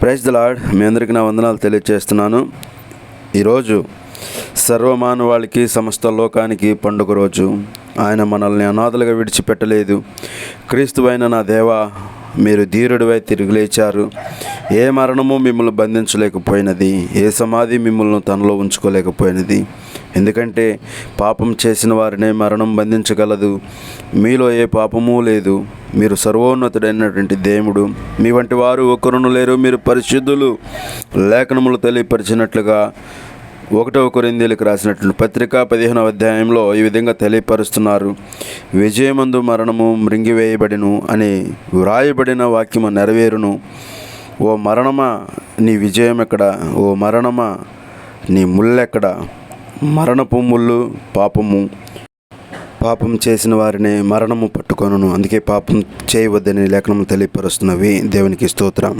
Praise the lord. మీ అందరికీ నా వందనాలు తెలియజేస్తున్నాను. ఈరోజు సర్వమానవాళికి సమస్త లోకానికి పండుగ రోజు. ఆయన మనల్ని అనాథలుగా విడిచిపెట్టలేదు. క్రీస్తువైన నా దేవా, మీరు ధీరుడివై తిరిగి లేచారు. ఏ మరణము మిమ్మల్ని బంధించలేకపోయినది, ఏ సమాధి మిమ్మల్ని తనలో ఉంచుకోలేకపోయినది. ఎందుకంటే పాపం చేసిన వారినే మరణం బంధించగలదు. మీలో ఏ పాపము లేదు. మీరు సర్వోన్నతుడైనటువంటి దేవుడు. మీ వంటి వారు ఒకరును లేరు. మీరు పరిశుద్ధులు. లేఖనములు తెలియపరిచినట్లుగా 1 కొరింథీయులకు రాసినటువంటి పత్రిక 15వ అధ్యాయంలో ఈ విధంగా తెలియపరుస్తున్నారు. విజయమందు మరణము మృంగివేయబడిను అని వ్రాయబడిన వాక్యము నెరవేరును. ఓ మరణమా, నీ విజయం ఎక్కడ? ఓ మరణమా, నీ ముళ్ళెక్కడ? మరణపు ముళ్ళు పాపం చేసిన వారిని మరణము పట్టుకొనును. అందుకే పాపం చేయవద్దని లేఖనము తెలియపరుస్తున్నవి. దేవునికి స్తోత్రం.